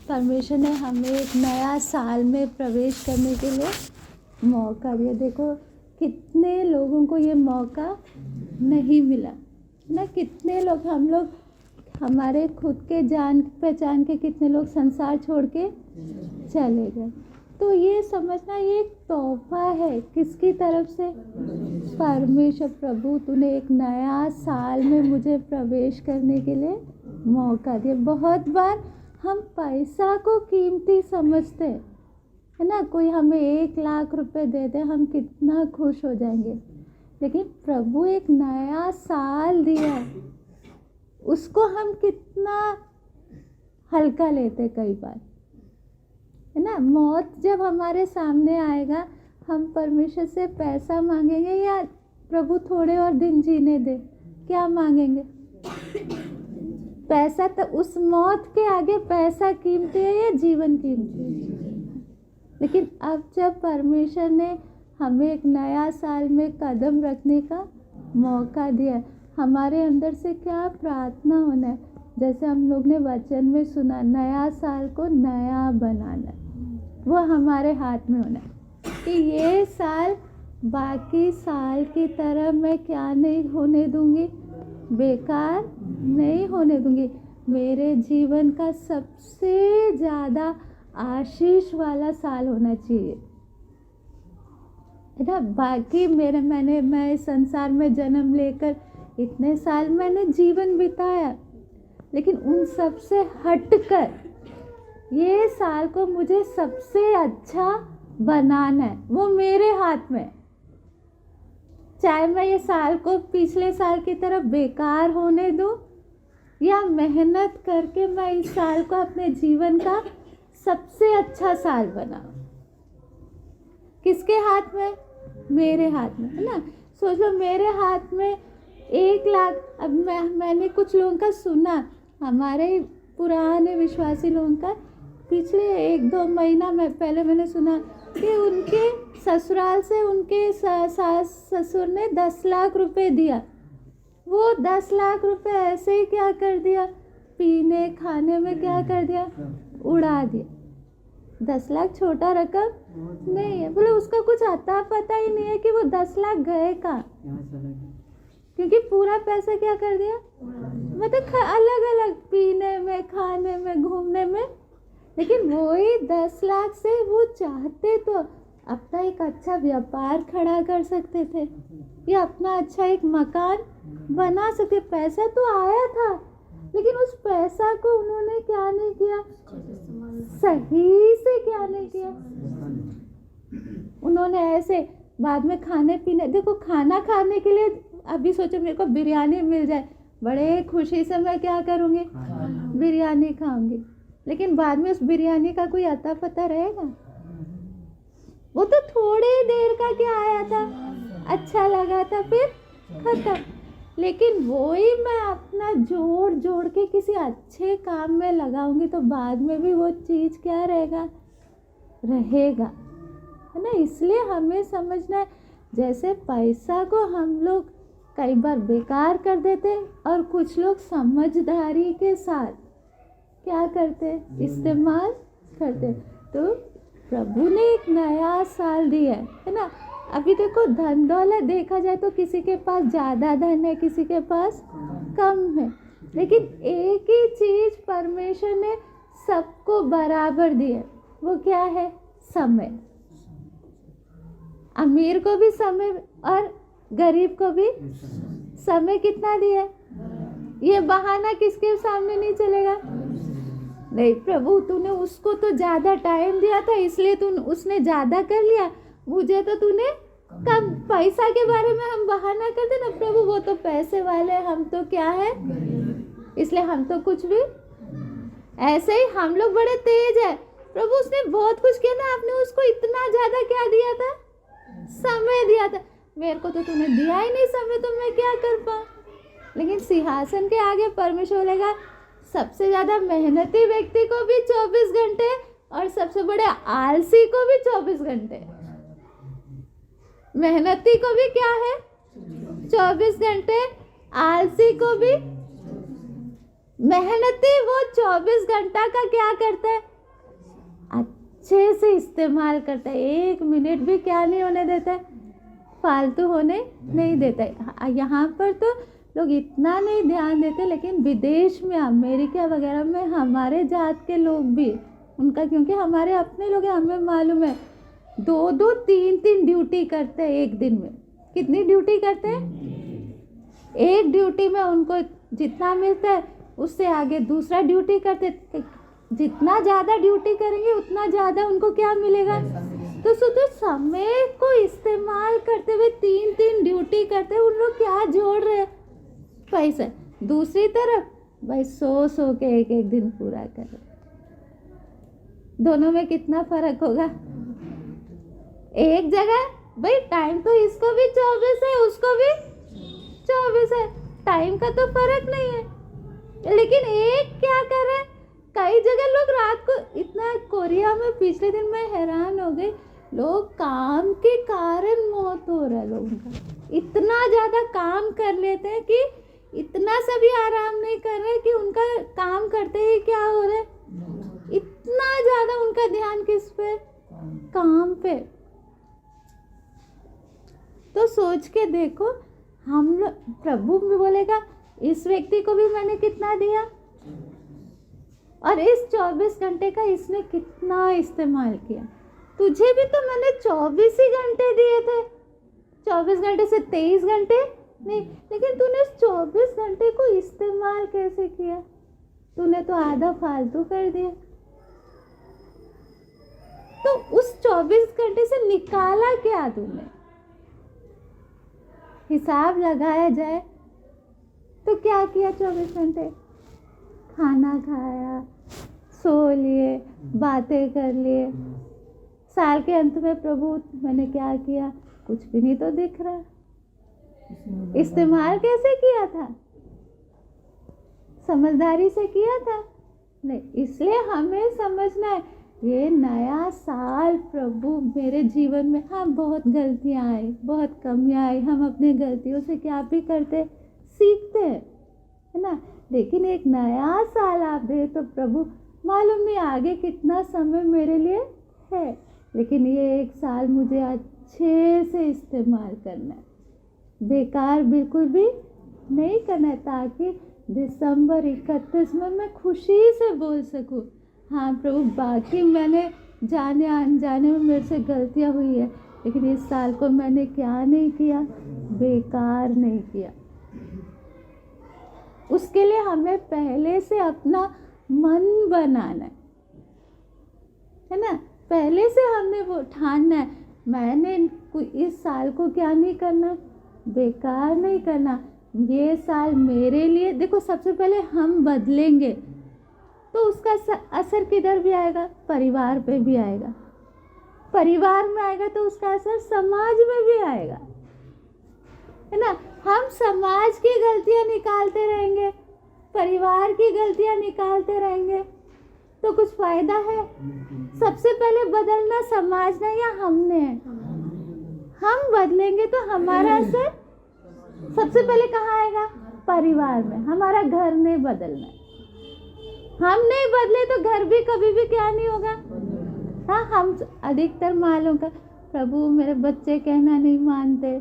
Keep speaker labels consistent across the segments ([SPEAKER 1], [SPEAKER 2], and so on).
[SPEAKER 1] परमेश्वर ने हमें एक नया साल में प्रवेश करने के लिए मौका दिया। देखो कितने लोगों को ये मौका नहीं मिला ना, कितने लोग, हम लोग हमारे खुद के जान पहचान के कितने लोग संसार छोड़ के चले गए। तो ये समझना ये एक तोहफा है, किसकी तरफ से? परमेश्वर। प्रभु तूने एक नया साल में मुझे प्रवेश करने के लिए मौका दिया। बहुत बार हम पैसा को कीमती समझते हैं, है ना। कोई हमें 1,00,000 रुपए दे दे, हम कितना खुश हो जाएंगे। लेकिन प्रभु एक नया साल दिया, उसको हम कितना हल्का लेते कई बार, है ना। मौत जब हमारे सामने आएगा, हम परमेश्वर से पैसा मांगेंगे या प्रभु थोड़े और दिन जीने दे? क्या मांगेंगे? पैसा। तो उस मौत के आगे पैसा कीमती है या जीवन कीमती है? लेकिन अब जब परमेश्वर ने हमें एक नया साल में कदम रखने का मौका दिया, हमारे अंदर से क्या प्रार्थना होना है? जैसे हम लोग ने वचन में सुना, नया साल को नया बनाना, वो हमारे हाथ में होना है कि ये साल बाकी साल की तरह मैं क्या नहीं होने दूंगी, बेकार नहीं होने दूंगी। मेरे जीवन का सबसे ज़्यादा आशीष वाला साल होना चाहिए, है ना। बाकी मैं इस संसार में जन्म लेकर इतने साल मैंने जीवन बिताया, लेकिन उन सब से हटकर ये साल को मुझे सबसे अच्छा बनाना है, वो मेरे हाथ में। चाहे मैं ये साल को पिछले साल की तरह बेकार होने दूं या मेहनत करके मैं इस साल को अपने जीवन का सबसे अच्छा साल बनाऊं। किसके हाथ में? मेरे हाथ में, है ना। सोच लो, मेरे हाथ में 1,00,000। अब मैंने कुछ लोगों का सुना, हमारे पुराने विश्वासी लोगों का, पिछले 1-2 महीना में पहले मैंने सुना कि उनके ससुराल से उनके सास ससुर ने 10 लाख रुपए दिया। वो 10 लाख रुपए ऐसे ही क्या कर दिया, पीने खाने में क्या कर दिया, उड़ा दिया। 10 लाख छोटा रकम नहीं है। बोले उसका कुछ आता पता ही नहीं है कि वो 10 लाख गए कहाँ, क्योंकि पूरा पैसा क्या कर दिया, मतलब अलग अलग पीने में, खाने में, घूमने में। लेकिन वही 10 लाख से वो चाहते तो अपना एक अच्छा व्यापार खड़ा कर सकते थे या अपना अच्छा एक मकान बना सकते। पैसा तो आया था, लेकिन उस पैसा को उन्होंने क्या नहीं किया, सही से क्या नहीं किया। उन्होंने ऐसे बाद में खाने पीने, देखो खाना खाने के लिए अभी सोचो मेरे को बिरयानी मिल जाए, बड़े खुशी से मैं क्या करूँगी, बिरयानी खाऊंगी। लेकिन बाद में उस बिरयानी का कोई अता पता रहेगा? वो तो थोड़ी देर का क्या आया था, अच्छा लगा था, फिर खत्म। लेकिन वो ही मैं अपना जोड़ जोड़ के किसी अच्छे काम में लगाऊंगी तो बाद में भी वो चीज़ क्या रहेगा, है ना। इसलिए हमें समझना है, जैसे पैसा को हम लोग कई बार बेकार कर देते और कुछ लोग समझदारी के साथ क्या करते, इस्तेमाल करते। तो प्रभु ने एक नया साल दिया है ना। अभी देखो धन दौलत देखा जाए तो किसी के पास ज़्यादा धन है, किसी के पास कम है, लेकिन एक ही चीज़ परमेश्वर ने सबको बराबर दी है। वो क्या है? समय। अमीर को भी समय और गरीब को भी समय कितना दिया है? ये बहाना किसके सामने नहीं चलेगा। नहीं, प्रभु तूने उसको तो ज़्यादा टाइम दिया था इसलिए उसने ज़्यादा कर लिया, मुझे तो तूने कम। पैसा के बारे में हम बहाना करते ना, प्रभु वो तो पैसे वाले, हम तो क्या है, इसलिए हम तो कुछ भी। ऐसे ही हम लोग बड़े तेज है, प्रभु उसने बहुत कुछ किया ना, आपने उसको इतना ज़्यादा क्या दिया था, समय दिया था। मेरे को तो तूने दिया ही नहीं समय, तो मैं क्या कर पाऊँ। लेकिन सिंहासन के आगे परमेश्वर बोलेगा, सबसे ज़्यादा मेहनती व्यक्ति को भी 24 घंटे और सबसे बड़े आलसी को भी 24 घंटे। मेहनती को भी क्या है, 24 घंटे, आलसी को भी। मेहनती वो 24 घंटा का क्या करता है, अच्छे से इस्तेमाल करता है, 1 मिनट भी क्या नहीं होने देता है, फालतू होने नहीं देता है। यहाँ पर तो लोग इतना नहीं ध्यान देते, लेकिन विदेश में अमेरिका वगैरह में हमारे जात के लोग भी, उनका क्योंकि हमारे अपने लोग हैं, हमें मालूम है 2-2 3-3 ड्यूटी करते हैं एक दिन में। कितनी ड्यूटी करते हैं? एक ड्यूटी में उनको जितना मिलता है उससे आगे दूसरा ड्यूटी करते, जितना ज़्यादा ड्यूटी करेंगे उतना ज़्यादा उनको क्या मिलेगा। तो सोचो समय को इस्तेमाल करते हुए 3-3 ड्यूटी करते हुए उन लोग क्या जोड़ रहे हैं, पैसा। दूसरी तरफ भाई सो के एक दिन पूरा कर, दोनों में कितना फर्क होगा। एक जगह भाई टाइम तो इसको भी 24 है उसको भी 24 है, टाइम का तो फर्क नहीं है, लेकिन एक क्या कर रहा है। कई जगह लोग रात को इतना, कोरिया में पिछले दिन मैं हैरान हो गई, लोग काम के कारण मौत हो रहा है लोगों का, इतना ज़्यादा काम कर लेते हैं कि इतना सा भी आराम नहीं कर रहे कि उनका काम करते ही क्या हो रहा है, इतना ज़्यादा उनका ध्यान किस पे, काम पे। तो सोच के देखो, हम लोग, प्रभु भी बोलेगा इस व्यक्ति को भी मैंने कितना दिया, और इस 24 घंटे का इसने कितना इस्तेमाल किया। तुझे भी तो मैंने 24 ही घंटे दिए थे, 24 घंटे से 23 घंटे नहीं, लेकिन तूने इस 24 घंटे को इस्तेमाल कैसे किया, तूने तो आधा फालतू कर दिया। तो उस 24 घंटे से निकाला क्या तूने, हिसाब लगाया जाए तो क्या किया 24 घंटे, खाना खाया, सो लिए, बातें कर लिए। साल के अंत में प्रभु मैंने क्या किया, कुछ भी नहीं तो दिख रहा। इस्तेमाल कैसे किया था, समझदारी से किया था नहीं। इसलिए हमें समझना है, ये नया साल प्रभु मेरे जीवन में, हाँ बहुत गलतियाँ आई, बहुत कमियाँ आई, हम अपने गलतियों से क्या भी करते सीखते हैं, है ना। लेकिन एक नया साल आप दे तो प्रभु, मालूम नहीं आगे कितना समय मेरे लिए है, लेकिन ये एक साल मुझे अच्छे से इस्तेमाल करना है, बेकार बिल्कुल भी नहीं करना है, ताकि दिसंबर 31 में मैं खुशी से बोल सकूं, हाँ प्रभु बाकी मैंने जाने अनजाने में मेरे से गलतियां हुई है, लेकिन इस साल को मैंने क्या नहीं किया, बेकार नहीं किया। उसके लिए हमें पहले से अपना मन बनाना है ना, पहले से हमने वो ठानना है, मैंने इस साल को क्या नहीं करना, बेकार नहीं करना। ये साल मेरे लिए, देखो सबसे पहले हम बदलेंगे तो उसका असर किधर भी आएगा, परिवार पे भी आएगा, परिवार में आएगा तो उसका असर समाज में भी आएगा, है ना। हम समाज की गलतियां निकालते रहेंगे, परिवार की गलतियां निकालते रहेंगे तो कुछ फायदा है। सबसे पहले बदलना समाज ने या हमने है, हम बदलेंगे तो हमारा असर सबसे पहले कहाँ आएगा, परिवार में। हमारा घर नहीं बदलना, हम नहीं बदले तो घर भी कभी भी क्या नहीं होगा। हाँ, हम अधिकतर मालूम का, प्रभु मेरे बच्चे कहना नहीं मानते,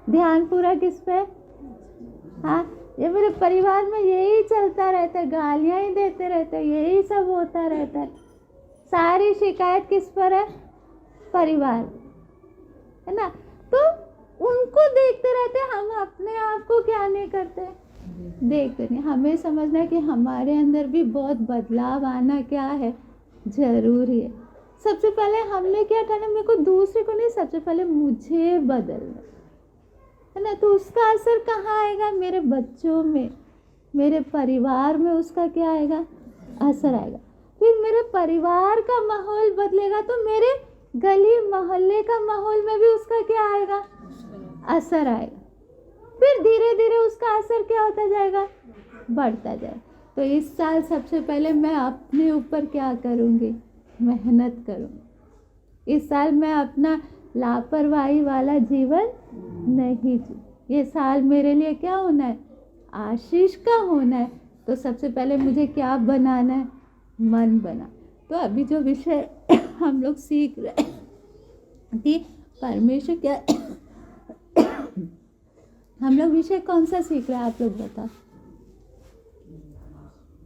[SPEAKER 1] ध्यान पूरा किस पे, हाँ ये मेरे परिवार में यही चलता रहता है, गालियाँ ही देते रहते हैं, यही सब होता रहता है, सारी शिकायत किस पर है, परिवार, है ना। तो उनको देखते रहते हैं, हम अपने आप को क्या नहीं करते, देखते नहीं। हमें समझना है कि हमारे अंदर भी बहुत बदलाव आना क्या है, जरूरी है। सबसे पहले हमने क्या ठाना, मेरे को दूसरे को नहीं, सबसे पहले मुझे बदलना है ना। तो उसका असर कहाँ आएगा, मेरे बच्चों में, मेरे परिवार में उसका क्या आएगा, असर आएगा। फिर मेरे परिवार का माहौल बदलेगा तो मेरे गली मोहल्ले का माहौल में भी उसका क्या आएगा, असर आएगा। फिर धीरे धीरे उसका असर क्या होता जाएगा, बढ़ता जाएगा। तो इस साल सबसे पहले मैं अपने ऊपर क्या करूँगी, मेहनत करूँगी। इस साल मैं अपना लापरवाही वाला जीवन नहीं जी, ये साल मेरे लिए क्या होना है, आशीष का होना है। तो सबसे पहले मुझे क्या बनाना है, मन बना। तो अभी जो विषय हम लोग सीख रहे हैं कि परमेश्वर क्या, हम लोग विषय कौन सा सीख रहे हैं आप लोग बताओ,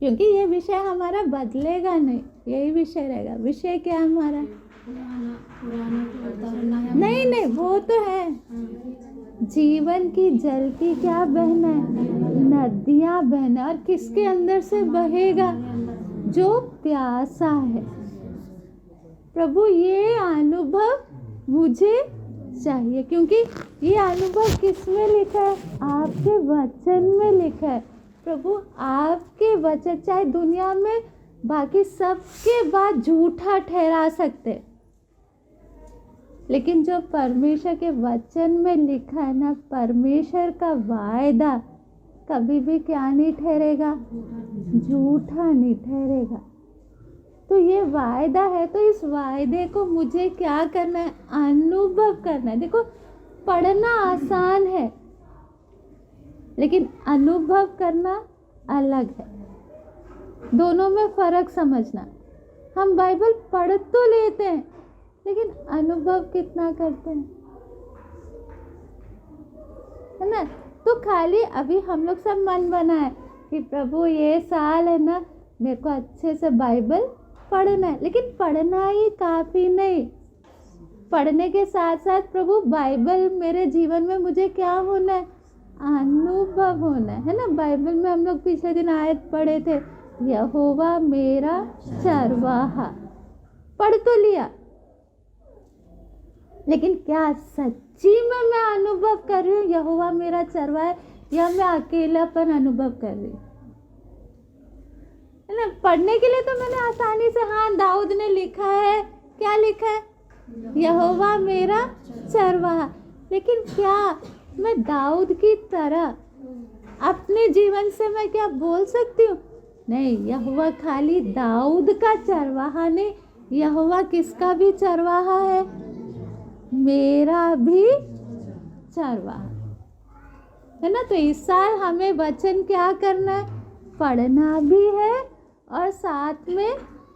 [SPEAKER 1] क्योंकि ये विषय हमारा बदलेगा नहीं, यही विषय रहेगा। विषय क्या हमारा? नहीं नहीं, वो तो है। जीवन की जल की क्या बहना है? नदियां बहना। और किसके अंदर से बहेगा? जो प्यासा है। प्रभु ये अनुभव मुझे चाहिए, क्योंकि ये अनुभव किस में लिखा है? आपके वचन में लिखा है। प्रभु आपके वचन चाहे दुनिया में बाकी सबके बात झूठा ठहरा सकते, लेकिन जो परमेश्वर के वचन में लिखा है ना, परमेश्वर का वायदा कभी भी क्या नहीं ठहरेगा? झूठा नहीं ठहरेगा। तो ये वायदा है, तो इस वायदे को मुझे क्या करना है? अनुभव करना है। देखो, पढ़ना आसान है, लेकिन अनुभव करना अलग है। दोनों में फर्क समझना। हम बाइबल पढ़ तो लेते हैं, लेकिन अनुभव कितना करते हैं, है ना? तो खाली अभी हम लोग सब मन बनाए कि प्रभु ये साल है ना, मेरे को अच्छे से बाइबल पढ़ना है, लेकिन पढ़ना ही काफ़ी नहीं। पढ़ने के साथ साथ प्रभु बाइबल मेरे जीवन में मुझे क्या होना है? अनुभव होना है ना? बाइबल में हम लोग पिछले दिन आयत पढ़े थे, यहोवा मेरा चरवाहा। पढ़ तो लिया, लेकिन क्या सच्ची में मैं अनुभव कर रही हूँ यहोवा मेरा चरवाहा है, या मैं अकेलापन अनुभव कर रही हूँ? है ना? पढ़ने के लिए तो मैंने आसानी से, हाँ, दाऊद ने लिखा है, क्या लिखा है? यहोवा मेरा चरवाहा। लेकिन क्या मैं दाऊद की तरह अपने जीवन से मैं क्या बोल सकती हूँ? नहीं, यहोवा खाली दाऊद का चरवाहा नहीं, यहोवा किसका भी चरवाहा है? मेरा भी चरवाहा है ना? तो इस साल हमें वचन क्या करना है? पढ़ना भी है, और साथ में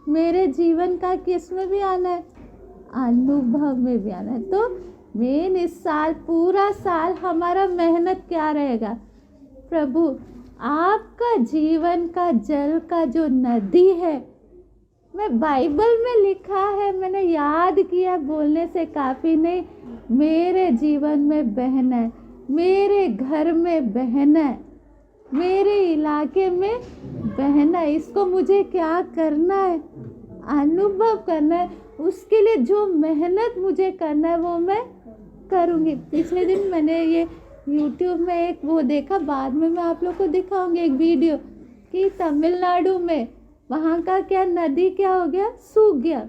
[SPEAKER 1] मेरे जीवन का किस में भी आना है? अनुभव में भी आना है। तो मेन इस साल, पूरा साल हमारा मेहनत क्या रहेगा? प्रभु आपका जीवन का जल का जो नदी है, मैं बाइबल में लिखा है, मैंने याद किया, बोलने से काफ़ी नहीं, मेरे जीवन में बहना है, मेरे घर में बहना है, मेरे इलाके में बहना है। इसको मुझे क्या करना है? अनुभव करना है। उसके लिए जो मेहनत मुझे करना है वो मैं करूँगी। पिछले दिन मैंने ये YouTube में एक वो देखा, बाद में मैं आप लोग को दिखाऊंगी एक वीडियो, कि तमिलनाडु में वहाँ का क्या नदी क्या हो गया? सूख गया।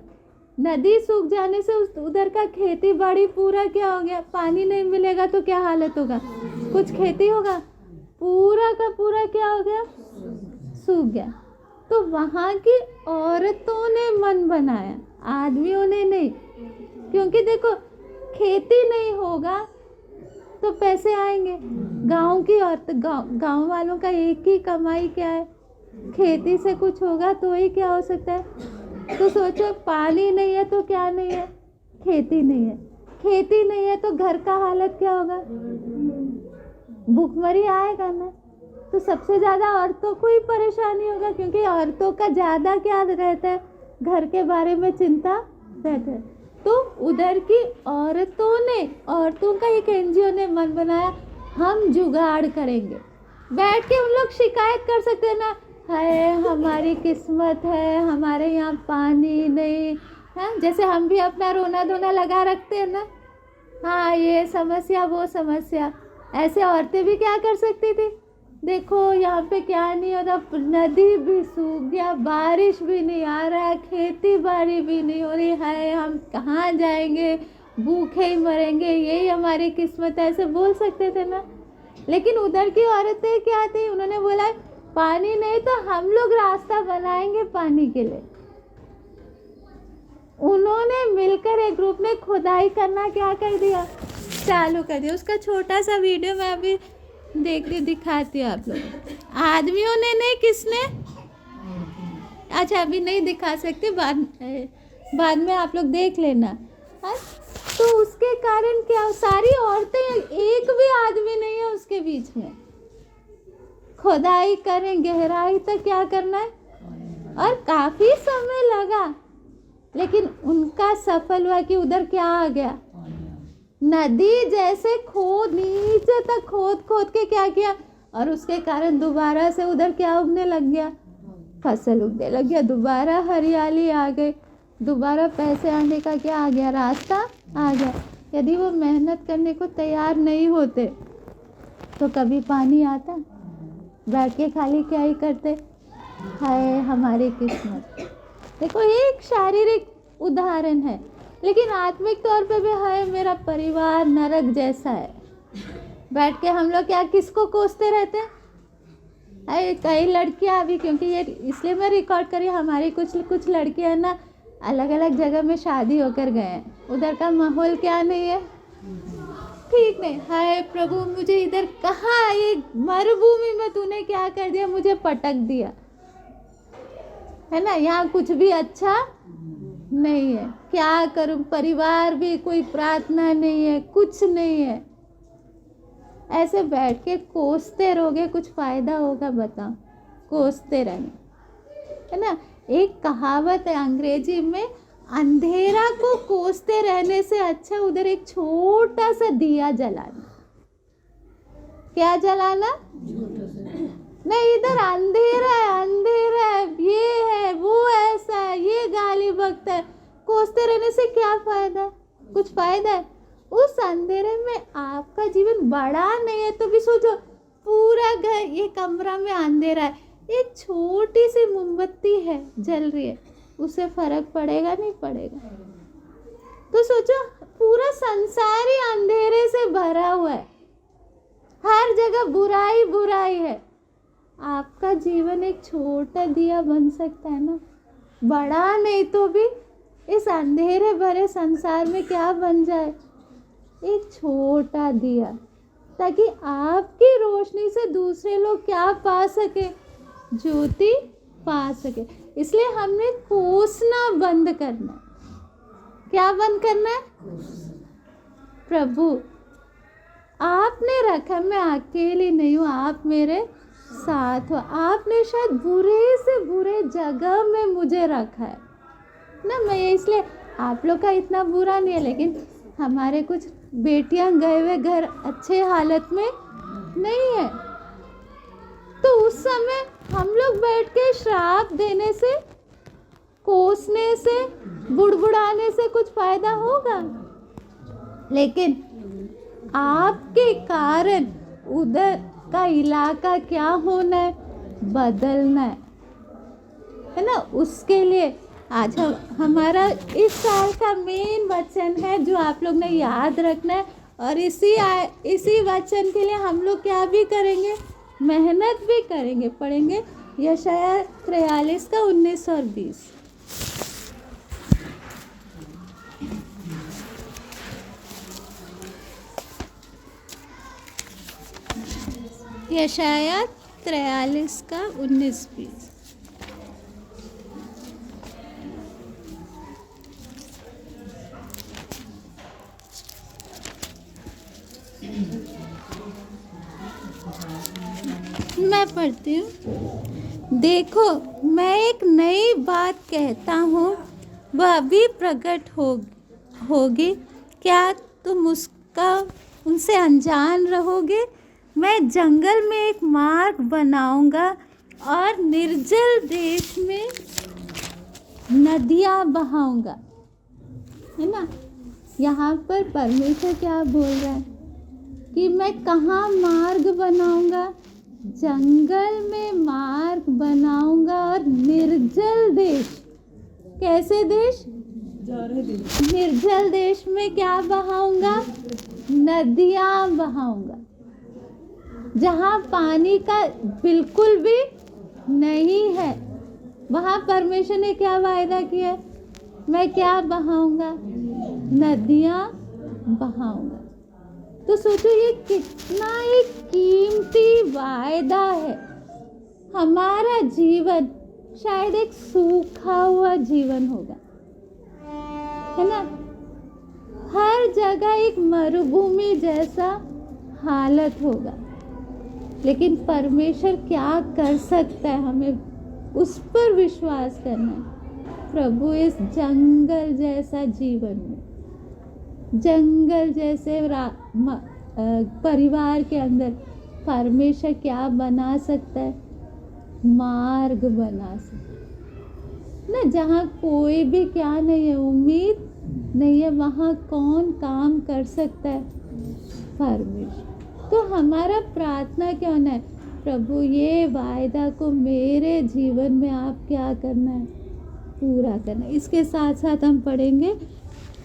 [SPEAKER 1] नदी सूख जाने से उधर का खेती बाड़ी पूरा क्या हो गया? पानी नहीं मिलेगा तो क्या हालत होगा? कुछ खेती होगा? पूरा का पूरा क्या हो गया? सूख गया। तो वहाँ की औरतों ने मन बनाया, आदमियों ने नहीं, क्योंकि देखो खेती नहीं होगा तो पैसे आएंगे। गांव की औरत, गांव वालों का एक ही कमाई क्या है? खेती से कुछ होगा तो ही क्या हो सकता है? तो सोचो, पानी नहीं है तो क्या नहीं है? खेती नहीं है। खेती नहीं है तो घर का हालत क्या होगा? भूखमरी आएगा ना। तो सबसे ज़्यादा औरतों को ही परेशानी होगा, क्योंकि औरतों का ज़्यादा क्या रहता है? घर के बारे में चिंता रहता है। तो उधर की औरतों का एक NGO ने मन बनाया, हम जुगाड़ करेंगे। बैठ के उन लोग शिकायत कर सकते हैं ना, है हमारी किस्मत है, हमारे यहाँ पानी नहीं है। जैसे हम भी अपना रोना धोना लगा रखते हैं ना, हाँ ये समस्या वो समस्या, ऐसे औरतें भी क्या कर सकती थी? देखो यहाँ पे क्या नहीं होता, नदी भी सूख गया, बारिश भी नहीं आ रहा, खेती बाड़ी भी नहीं हो रही है, हम कहाँ जाएंगे, भूखे ही मरेंगे, यही हमारी किस्मत है, ऐसे बोल सकते थे ना। लेकिन उधर की औरतें क्या थी? उन्होंने बोला पानी नहीं तो हम लोग रास्ता बनाएंगे पानी के लिए। उन्होंने मिलकर एक ग्रुप में खुदाई करना क्या कर दिया? चालू कर दिया। उसका छोटा सा वीडियो मैं अभी दिखाती हूँ आप लोग। आदमियों ने नहीं, किसने? अच्छा अभी नहीं दिखा सकते, बाद में आप लोग देख लेना। हाँ, तो उसके कारण क्या, सारी औरतें, एक भी आदमी नहीं है उसके बीच में। खुदाई करें गहराई तक, क्या करना है, और काफी समय लगा, लेकिन उनका सफल हुआ कि उधर क्या आ गया, नदी जैसे खोद, नीचे तक खोद खोद के क्या किया, और उसके कारण दोबारा से उधर क्या उगने लग गया, फसल उगने लग गया, दोबारा हरियाली आ गई, दोबारा पैसे आने का क्या आ गया, रास्ता आ गया। यदि वो मेहनत करने को तैयार नहीं होते तो कभी पानी आता, बैठ के खाली क्या ही करते, हाय हमारी किस्मत। देखो एक शारीरिक उदाहरण है, लेकिन आत्मिक तौर पे भी हाय मेरा परिवार नरक जैसा है। बैठ के हम लोग क्या किसको कोसते रहते हैं, अरे कई लड़कियां अभी, क्योंकि ये इसलिए मैं रिकॉर्ड करी, हमारी कुछ लड़कियां ना अलग अलग जगह में शादी होकर गए हैं, उधर का माहौल क्या नहीं है, ठीक नहीं, हाय प्रभु मुझे इधर कहाँ, ये मरुभूमि में तूने क्या कर दिया, मुझे पटक दिया, है ना, यहाँ कुछ भी अच्छा नहीं है, क्या करूं, परिवार भी, कोई प्रार्थना नहीं है, कुछ नहीं है। ऐसे बैठ के कोसते रहोगे, कुछ फायदा होगा बताओ, कोसते रहना, है ना। एक कहावत है अंग्रेजी में, अंधेरा को कोसते रहने से अच्छा उधर एक छोटा सा दिया जलाना। क्या जलाना, नहीं इधर अंधेरा है, ये है, वो ऐसा है, ये गाली बकता है, कोसते रहने से क्या फायदा है, कुछ फायदा है। उस अंधेरे में आपका जीवन बड़ा नहीं है तो भी सोचो, पूरा घर, ये कमरा में अंधेरा है, एक छोटी सी मोमबत्ती है जल रही है, उससे फर्क पड़ेगा नहीं पड़ेगा। तो सोचो पूरा संसार ही अंधेरे से भरा हुआ है, हर जगह बुराई बुराई है, आपका जीवन एक छोटा दिया बन सकता है ना, बड़ा नहीं तो भी इस अंधेरे भरे संसार में क्या बन जाए, एक छोटा दिया, ताकि आपकी रोशनी से दूसरे लोग क्या पा सके, ज्योति पा सके। इसलिए हमने कोसना बंद करना है। क्या बंद करना है, प्रभु आपने रखा, मैं अकेली नहीं हूँ, आप मेरे साथ हो, आपने शायद बुरे से बुरे जगह में मुझे रखा है ना, मैं इसलिए, आप लोग का इतना बुरा नहीं है, लेकिन हमारे कुछ बेटियां गए हुए घर अच्छे हालत में नहीं है, तो उस समय हम लोग बैठ के श्राप देने से, कोसने से, बुड़बुड़ाने से कुछ फायदा होगा, लेकिन आपके कारण उधर का इलाका क्या होना है, बदलना है ना। उसके लिए आज हमारा इस साल का मेन वचन है जो आप लोग ने याद रखना है, और इसी वचन के लिए हम लोग क्या भी करेंगे, मेहनत भी करेंगे, पढ़ेंगे यशायाह 43 का 19 और 20। यशायाह 43 का 19-20। मैं पढ़ती हूँ। देखो मैं एक नई बात कहता हूँ, वह अभी प्रकट होगी, क्या तुम उनसे अनजान रहोगे। मैं जंगल में एक मार्ग बनाऊंगा और निर्जल देश में नदियाँ बहाऊंगा, है ना। यहाँ पर परमेश्वर क्या बोल रहा है कि मैं कहाँ मार्ग बनाऊंगा, जंगल में मार्ग बनाऊंगा, और निर्जल देश, कैसे देश, निर्जल देश में क्या बहाऊंगा, नदियाँ बहाऊंगा, जहाँ पानी का बिल्कुल भी नहीं है, वहाँ परमेश्वर ने क्या वायदा किया, मैं क्या बहाऊंगा, नदियाँ बहाऊंगा। तो सोचो ये कितना एक कीमती वायदा है। हमारा जीवन शायद एक सूखा हुआ जीवन होगा, है ना। हर जगह एक मरुभूमि जैसा हालत होगा, लेकिन परमेश्वर क्या कर सकता है, हमें उस पर विश्वास करना है। प्रभु इस जंगल जैसा जीवन में, जंगल जैसे परिवार के अंदर परमेश्वर क्या बना सकता है, मार्ग बना सकता है ना। जहाँ कोई भी क्या नहीं है, उम्मीद नहीं है, वहाँ कौन काम कर सकता है, परमेश्वर। तो हमारा प्रार्थना क्या होना है, प्रभु ये वायदा को मेरे जीवन में आप क्या करना है, पूरा करना है। इसके साथ साथ हम पढ़ेंगे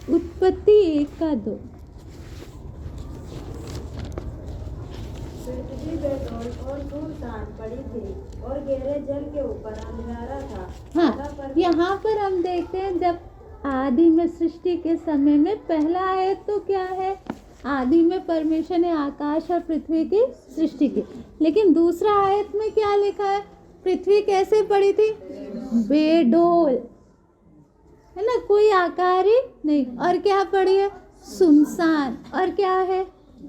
[SPEAKER 1] उत्पत्ति 1:2।
[SPEAKER 2] पृथ्वी बेडौल और सुनसान पड़ी थी और गहरे जल के ऊपर अंधियारा था।
[SPEAKER 1] हाँ, यहाँ पर हम देखते हैं जब आदि में सृष्टि के समय में पहला आयत तो क्या है, आदि में परमेश्वर ने आकाश और पृथ्वी की सृष्टि की। लेकिन दूसरा आयत में क्या लिखा है, पृथ्वी कैसे पड़ी थी, बेडौल, है ना, कोई आकार ही नहीं। और क्या पड़ी है, सुनसान, और क्या है,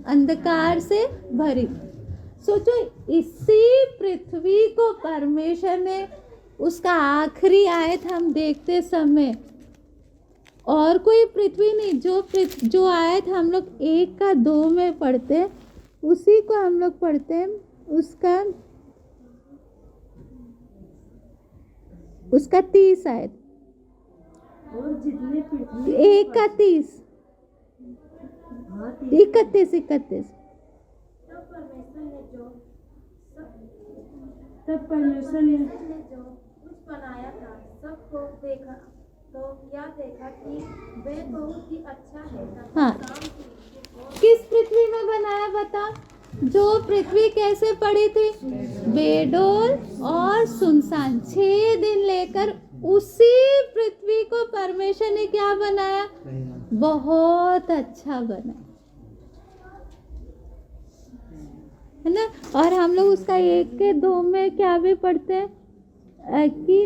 [SPEAKER 1] अंधकार से भरी। सोचो, इसी पृथ्वी को परमेश्वर ने, उसका आखिरी आयत हम देखते समय, और कोई पृथ्वी नहीं, जो आयत हम लोग 1:2 में पढ़ते हैं उसी को हम लोग पढ़ते हैं, उसका 30 आयत,
[SPEAKER 2] और जितने पृथ्वी
[SPEAKER 1] 1:30, 31।
[SPEAKER 2] तब परमेश्वर ने जो कुछ बनाया था सबको देखा, तो क्या देखा कि वे बहुत ही अच्छा है।
[SPEAKER 1] हाँ, किस पृथ्वी में बनाया बता, जो पृथ्वी कैसे पड़ी थी, बेडौल और सुनसान। 6 दिन लेकर उसी पृथ्वी को परमेश्वर ने क्या बनाया, बहुत अच्छा बनाया, है ना। और हम लोग उसका 1:2 में क्या भी पढ़ते हैं कि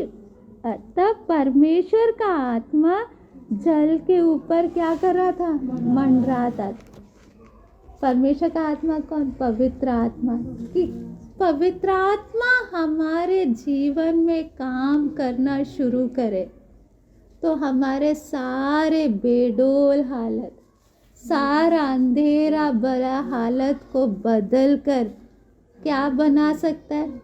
[SPEAKER 1] तब परमेश्वर का आत्मा जल के ऊपर क्या कर रहा था, मंडराता था। परमेश्वर का आत्मा कौन, पवित्र आत्मा। कि पवित्र आत्मा हमारे जीवन में काम करना शुरू करे तो हमारे सारे बेडौल हालत, सारा अंधेरा भरा हालत को बदल कर क्या बना सकता है,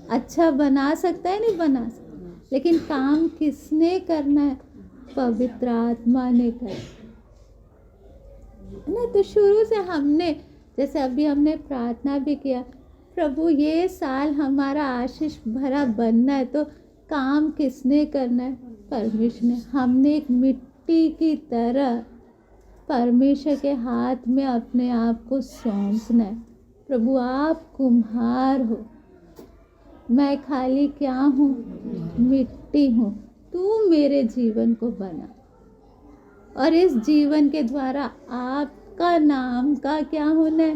[SPEAKER 1] अच्छा बना सकता है, नहीं बना सकता। लेकिन काम किसने करना है, पवित्र आत्मा ने करना ना। तो शुरू से हमने, जैसे अभी हमने प्रार्थना भी किया, प्रभु ये साल हमारा आशीष भरा बनना है, तो काम किसने करना है, परमेश्वर ने। हमने एक मिट्टी की तरह परमेश्वर के हाथ में अपने आप को सौंपना है। प्रभु आप कुम्हार हो, मैं खाली क्या हूँ, मिट्टी हूँ, तू मेरे जीवन को बना, और इस जीवन के द्वारा आपका नाम का क्या होना है,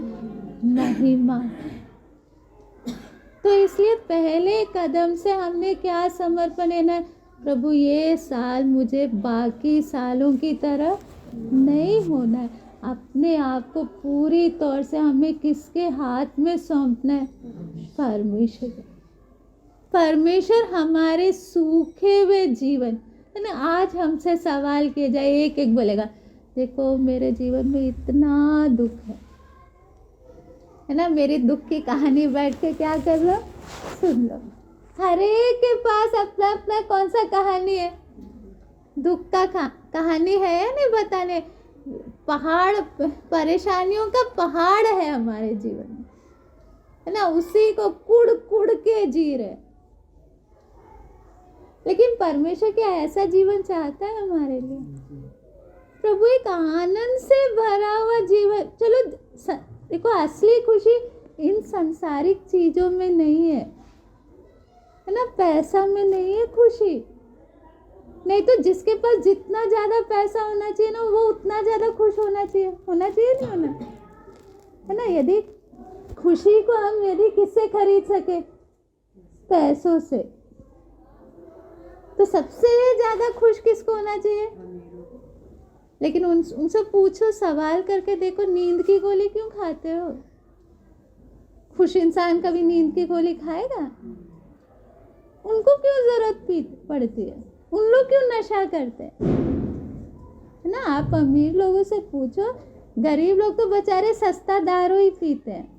[SPEAKER 1] महिमा। तो इसलिए पहले कदम से हमने क्या समर्पण लेना है, प्रभु ये साल मुझे बाकी सालों की तरह नहीं होना है। अपने आप को पूरी तौर से हमें किसके हाथ में सौंपना है, परमेश्वर। परमेश्वर हमारे सूखे हुए जीवन, है ना। आज हमसे सवाल किए जाए, एक एक बोलेगा, देखो मेरे जीवन में इतना दुख है ना, मेरी दुख की कहानी बैठ के क्या कर लो, सुन लो। हर एक के पास अपना अपना कौन सा कहानी है, दुख का कहानी है या नहीं बताने। पहाड़, परेशानियों का पहाड़ है हमारे जीवन में, है ना, उसी को कुड़ कुड़ के जी रहे। लेकिन परमेश्वर क्या ऐसा जीवन चाहता है हमारे लिए, प्रभु एक आनंद से भरा हुआ जीवन। चलो देखो, असली खुशी इन सांसारिक चीजों में नहीं है ना, पैसा में नहीं है खुशी। नहीं तो जिसके पास जितना ज्यादा पैसा होना चाहिए ना, वो उतना ज्यादा खुश होना चाहिए नहीं होना, है ना। यदि खुशी को हम यदि किससे खरीद सके, पैसों से, तो सबसे ज़्यादा खुश किसको होना चाहिए? लेकिन उनसे पूछो, सवाल करके देखो, नींद की गोली क्यों खाते हो? खुश इंसान कभी नींद की गोली खाएगा? उनको क्यों जरूरत पड़ती है? उन लोग क्यों नशा करते हैं? है ना? आप अमीर लोगों से पूछो, गरीब लोग तो बेचारे सस्ता दारू ही पीते हैं।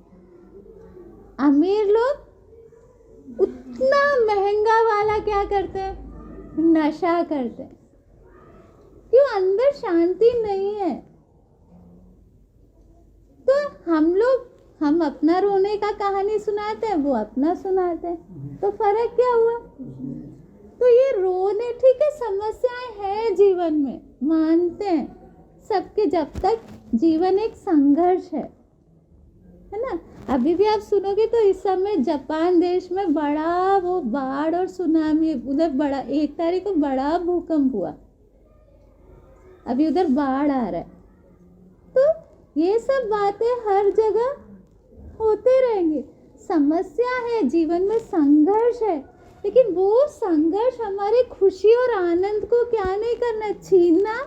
[SPEAKER 1] अमीर लोग उतना महंगा वाला क्या करते हैं? नशा करते हैं। क्यों? अंदर शांति नहीं है। तो हम अपना रोने का कहानी सुनाते हैं, वो अपना सुनाते हैं, तो फर्क क्या हुआ? तो ये रोने, ठीक है, समस्याएं हैं जीवन में, मानते हैं सबके, जब तक जीवन एक संघर्ष है ना? अभी भी आप सुनोगे तो इस समय जापान देश में बड़ा वो बाढ़ और सुनामी, उधर बड़ा 1 तारीख को बड़ा भूकंप हुआ, अभी उधर बाढ़ आ रहा है। तो ये सब बातें हर जगह होते रहेंगे। समस्या है, जीवन में संघर्ष है, लेकिन वो संघर्ष हमारे खुशी और आनंद को क्या नहीं करना, छीनना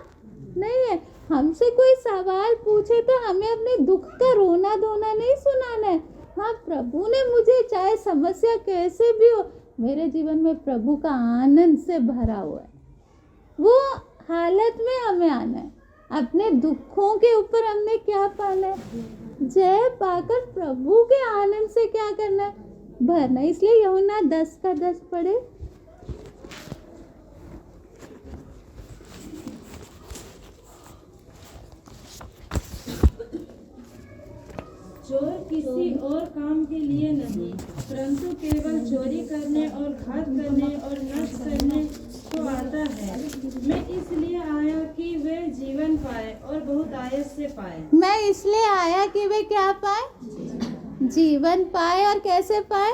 [SPEAKER 1] नहीं है। हमसे कोई सवाल पूछे तो हमें अपने दुख का रोना धोना नहीं सुनाना है। हाँ, प्रभु ने मुझे, चाहे समस्या कैसे भी हो, मेरे जीवन में प्रभु का आनंद से भरा हुआ है, वो हालत में हमें आना है। अपने दुखों के ऊपर हमने क्या पाना है? जय पाकर प्रभु के आनंद से क्या करना है? भरना। इसलिए यूहन्ना 10:10 पढ़े।
[SPEAKER 2] चोर किसी और काम के लिए नहीं, परंतु केवल चोरी करने और घात करने और नष्ट करने को आता है। मैं इसलिए आया कि वे जीवन पाए और बहुत आयत से पाए।
[SPEAKER 1] मैं इसलिए आया कि वे क्या पाए? जीवन पाए। और कैसे पाए?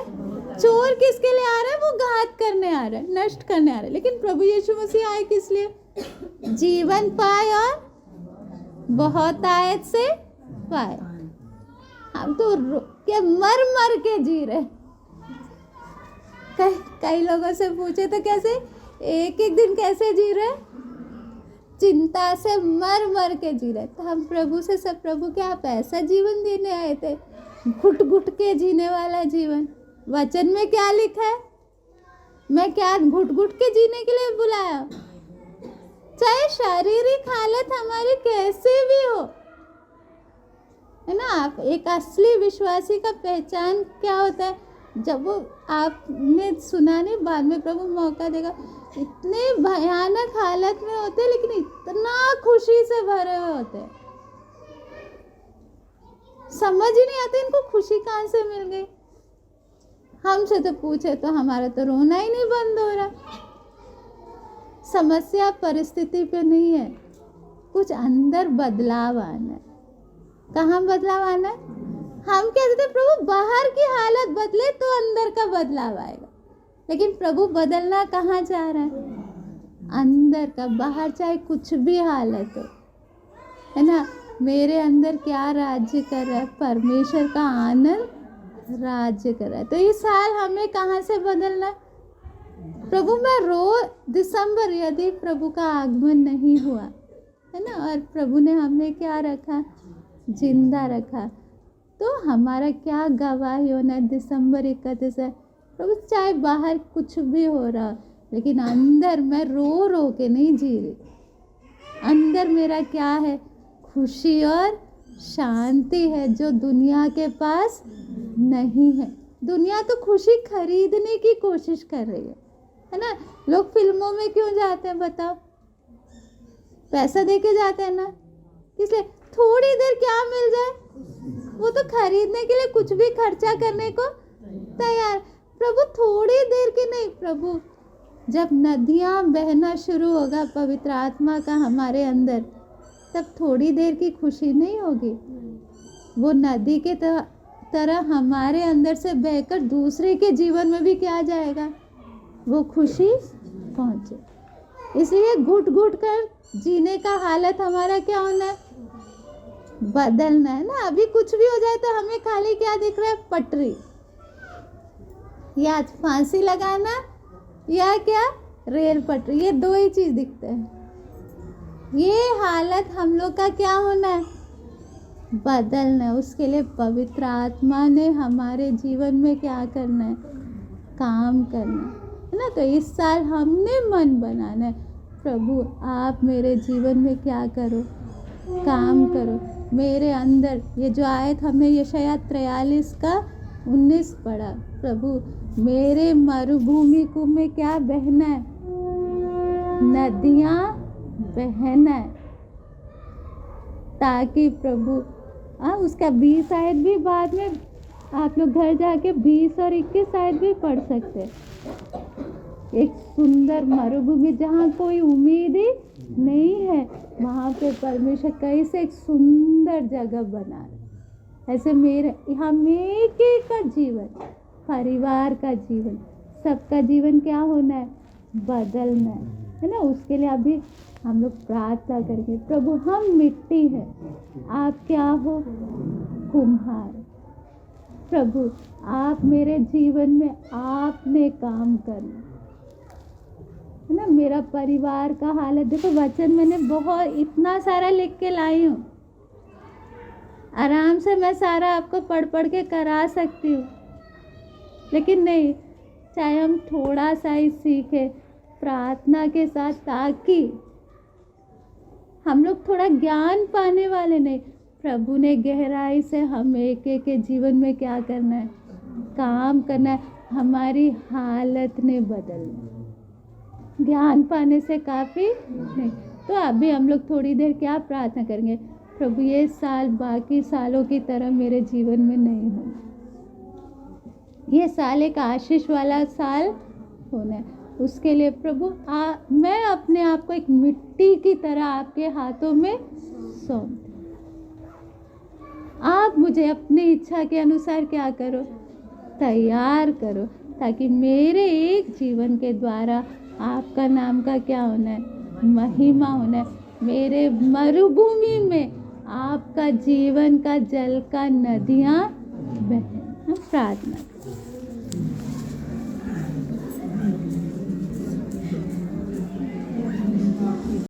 [SPEAKER 1] चोर किसके लिए आ रहा है? वो घात करने आ रहा है, नष्ट करने आ रहा है। लेकिन प्रभु यीशु मसीह आए किस लिए? जीवन पाए और बहुत आयत से पाए। हम तो क्या मर के जी रहे। कई लोगों से पूछे तो कैसे एक दिन कैसे जी रहे? चिंता से मर के जी रहे। तो हम प्रभु से सब, प्रभु क्या आप ऐसा जीवन जीने आए थे? घुट के जीने वाला जीवन। वचन में क्या लिखा है? मैं क्या घुट के जीने के लिए बुलाया? चाहे शारीरिक हालत हमारी कैसे भी हो, है ना? आप एक असली विश्वासी का पहचान क्या होता है? जब वो, आपने सुना नहीं, बाद में प्रभु मौका देगा, इतने भयानक हालत में होते लेकिन इतना खुशी से भरे हुए होते, समझ ही नहीं आते इनको खुशी कहाँ से मिल गई। हमसे तो पूछे तो हमारा तो रोना ही नहीं बंद हो रहा। समस्या परिस्थिति पे नहीं है, कुछ अंदर बदलाव आना है। कहाँ बदलाव आना है? हम कहते थे प्रभु बाहर की हालत बदले तो अंदर का बदलाव आएगा, लेकिन प्रभु बदलना कहाँ चाह रहा है? अंदर का। बाहर चाहे कुछ भी हालत हो, है ना? मेरे अंदर क्या राज्य कर रहा है? परमेश्वर का आनंद राज्य कर रहा है। तो इस साल हमें कहाँ से बदलना है? प्रभु मैं दिसंबर, यदि प्रभु का आगमन नहीं हुआ, है ना, और प्रभु ने हमें क्या रखा? जिंदा रखा, तो हमारा क्या गवाही होना है? दिसंबर 31 है। प्रभु चाहे बाहर कुछ भी हो रहा, लेकिन अंदर मैं रो के नहीं जी रही। अंदर मेरा क्या है? खुशी और शांति है, जो दुनिया के पास नहीं है। दुनिया तो खुशी खरीदने की कोशिश कर रही है ना? लोग फिल्मों में क्यों जाते हैं बताओ? पैसा दे के जाते हैं ना, इसलिए थोड़ी देर क्या मिल जाए, वो तो खरीदने के लिए कुछ भी खर्चा करने को तैयार। प्रभु थोड़ी देर की नहीं, प्रभु जब नदियाँ बहना शुरू होगा पवित्र आत्मा का हमारे अंदर, तब थोड़ी देर की खुशी नहीं होगी। वो नदी के तरह हमारे अंदर से बहकर दूसरे के जीवन में भी क्या जाएगा? वो खुशी पहुँचे। इसलिए घुट कर जीने का हालत हमारा क्या होना है? बदलना है ना। अभी कुछ भी हो जाए तो हमें खाली क्या दिख रहा है? पटरी, या फांसी लगाना, या क्या रेल पटरी, ये दो ही चीज़ दिखते हैं। ये हालत हम लोग का क्या होना है? बदलना है। उसके लिए पवित्र आत्मा ने हमारे जीवन में क्या करना है? काम करना है ना। तो इस साल हमने मन बनाना है, प्रभु आप मेरे जीवन में क्या करो, काम करो मेरे अंदर। ये जो आयत हमने यशायाह 43 का 19 पढ़ा, प्रभु मेरे मरुभूमि को में क्या बहना है? नदियाँ बहना है, ताकि प्रभु उसका 20 आयत भी बाद में आप लोग घर जाके 20 और 21 आयत भी पढ़ सकते हैं। एक सुंदर मरुभूमि जहाँ कोई उम्मीद ही नहीं है, वहाँ पे परमेश्वर कैसे एक सुंदर जगह बना रहे। ऐसे मेरे हम एक का जीवन, परिवार का जीवन, सबका जीवन क्या होना है? बदलना है ना। उसके लिए अभी हम लोग प्रार्थना करेंगे, प्रभु हम मिट्टी है, आप क्या हो? कुम्हार। प्रभु आप मेरे जीवन में आपने काम करना है ना। मेरा परिवार का हालत देखो, वचन मैंने बहुत इतना सारा लिख के लाई हूँ, आराम से मैं सारा आपको पढ़ पढ़ के करा सकती हूँ, लेकिन नहीं, चाहे हम थोड़ा सा ही सीखे प्रार्थना के साथ, ताकि हम लोग थोड़ा ज्ञान पाने वाले नहीं, प्रभु ने गहराई से हम एक एक के जीवन में क्या करना है? काम करना है। हमारी हालत ने बदलना, ज्ञान पाने से काफ़ी नहीं। तो अभी हम लोग थोड़ी देर क्या प्रार्थना करेंगे, प्रभु ये साल बाकी सालों की तरह मेरे जीवन में नहीं हो, ये साल एक आशीष वाला साल होना है। उसके लिए प्रभु मैं अपने आप को एक मिट्टी की तरह आपके हाथों में सौंप, आप मुझे अपनी इच्छा के अनुसार क्या करो? तैयार करो, ताकि मेरे एक जीवन के द्वारा आपका नाम का क्या होना है? महिमा होना है। मेरे मरुभूमि में आपका जीवन का जल का नदियाँ बहें। प्रार्थना।